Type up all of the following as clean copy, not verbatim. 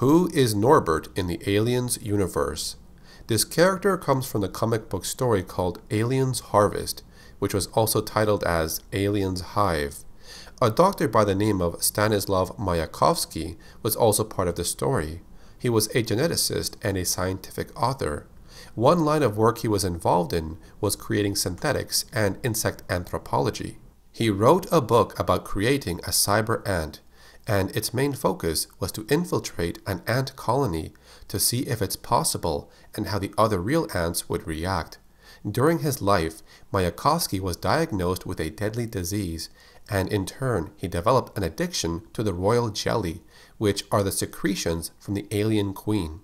Who is Norbert in the Aliens universe? This character comes from the comic book story called Aliens Harvest, which was also titled as Aliens Hive. A doctor by the name of Stanislav Mayakovsky was also part of the story. He was a geneticist and a scientific author. One line of work he was involved in was creating synthetics and insect anthropology. He wrote a book about creating a cyber ant, and its main focus was to infiltrate an ant colony to see if it's possible and how the other real ants would react. During his life, Mayakovsky was diagnosed with a deadly disease, and in turn he developed an addiction to the royal jelly, which are the secretions from the alien queen.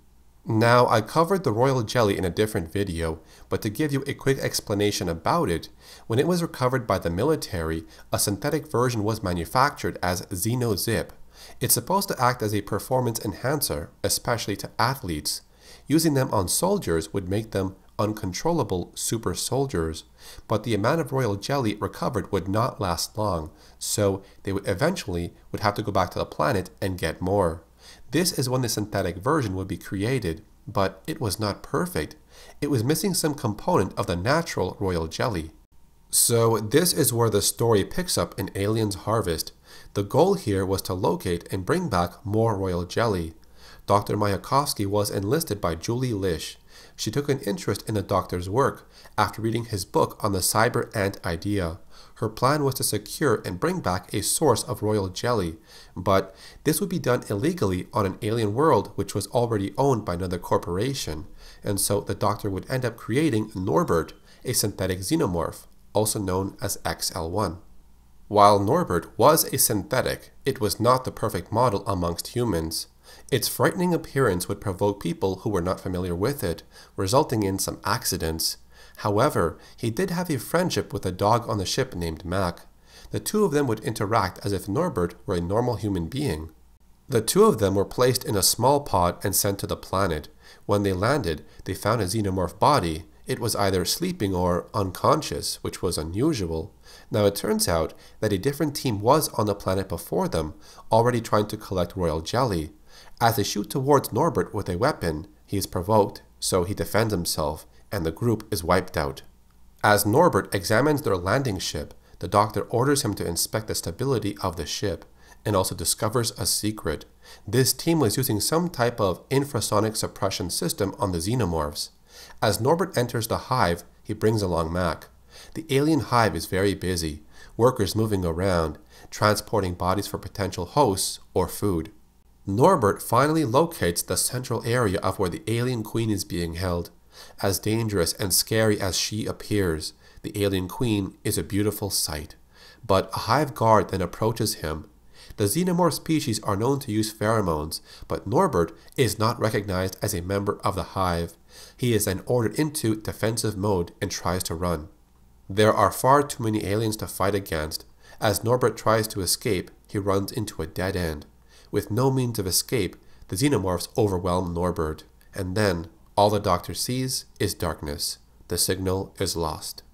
Now, I covered the royal jelly in a different video, but to give you a quick explanation about it, when it was recovered by the military, a synthetic version was manufactured as XenoZip. It's supposed to act as a performance enhancer, especially to athletes. Using them on soldiers would make them uncontrollable super soldiers, but the amount of royal jelly recovered would not last long, so they would eventually have to go back to the planet and get more. This is when the synthetic version would be created, but it was not perfect. It was missing some component of the natural royal jelly. So this is where the story picks up in Aliens Harvest. The goal here was to locate and bring back more royal jelly. Dr. Mayakovsky was enlisted by Julie Lish. She took an interest in the doctor's work after reading his book on the cyber ant idea. Her plan was to secure and bring back a source of royal jelly, but this would be done illegally on an alien world which was already owned by another corporation, and so the doctor would end up creating Norbert, a synthetic xenomorph, also known as XL1. While Norbert was a synthetic, it was not the perfect model amongst humans. Its frightening appearance would provoke people who were not familiar with it, resulting in some accidents. However, he did have a friendship with a dog on the ship named Mac. The two of them would interact as if Norbert were a normal human being. The two of them were placed in a small pod and sent to the planet. When they landed, they found a xenomorph body. It was either sleeping or unconscious, which was unusual. Now it turns out that a different team was on the planet before them, already trying to collect royal jelly. As they shoot towards Norbert with a weapon, he is provoked, so he defends himself, and the group is wiped out. As Norbert examines their landing ship, the doctor orders him to inspect the stability of the ship, and also discovers a secret. This team was using some type of infrasonic suppression system on the xenomorphs. As Norbert enters the hive, he brings along Mac. The alien hive is very busy, workers moving around, transporting bodies for potential hosts or food. Norbert finally locates the central area of where the alien queen is being held. As dangerous and scary as she appears, the alien queen is a beautiful sight. But a hive guard then approaches him. The xenomorph species are known to use pheromones, but Norbert is not recognized as a member of the hive. He is then ordered into defensive mode and tries to run. There are far too many aliens to fight against. As Norbert tries to escape, he runs into a dead end. With no means of escape, the xenomorphs overwhelm Norbert, and then all the doctor sees is darkness. The signal is lost.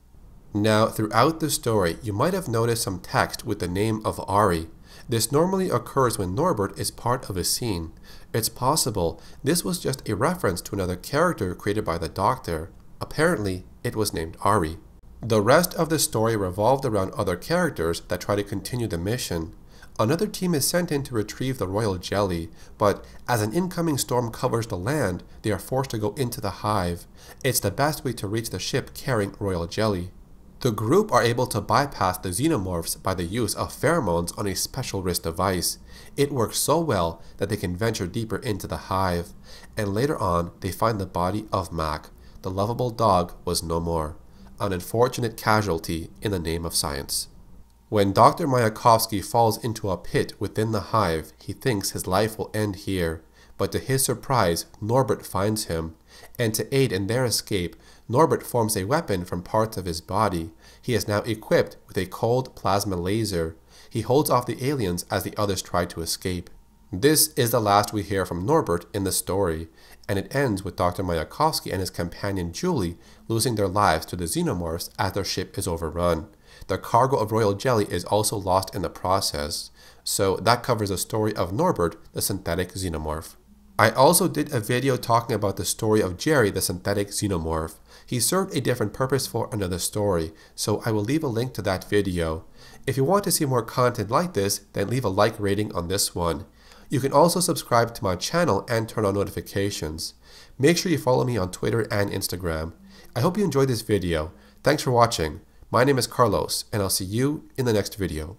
Now, throughout the story, you might have noticed some text with the name of Ari. This normally occurs when Norbert is part of a scene. It's possible this was just a reference to another character created by the doctor. Apparently, it was named Ari. The rest of the story revolved around other characters that try to continue the mission. Another team is sent in to retrieve the royal jelly, but as an incoming storm covers the land, they are forced to go into the hive. It's the best way to reach the ship carrying royal jelly. The group are able to bypass the xenomorphs by the use of pheromones on a special wrist device. It works so well that they can venture deeper into the hive, and later on they find the body of Mac. The lovable dog was no more. An unfortunate casualty in the name of science. When Dr. Mayakovsky falls into a pit within the hive, he thinks his life will end here, but to his surprise, Norbert finds him, and to aid in their escape, Norbert forms a weapon from parts of his body. He is now equipped with a cold plasma laser. He holds off the aliens as the others try to escape. This is the last we hear from Norbert in the story, and it ends with Dr. Mayakovsky and his companion Julie losing their lives to the xenomorphs as their ship is overrun. The cargo of royal jelly is also lost in the process, so that covers the story of Norbert, the synthetic xenomorph. I also did a video talking about the story of Jerry the synthetic xenomorph. He served a different purpose for another story, so I will leave a link to that video. If you want to see more content like this, then leave a like rating on this one. You can also subscribe to my channel and turn on notifications. Make sure you follow me on Twitter and Instagram. I hope you enjoyed this video. Thanks for watching. My name is Carlos, and I'll see you in the next video.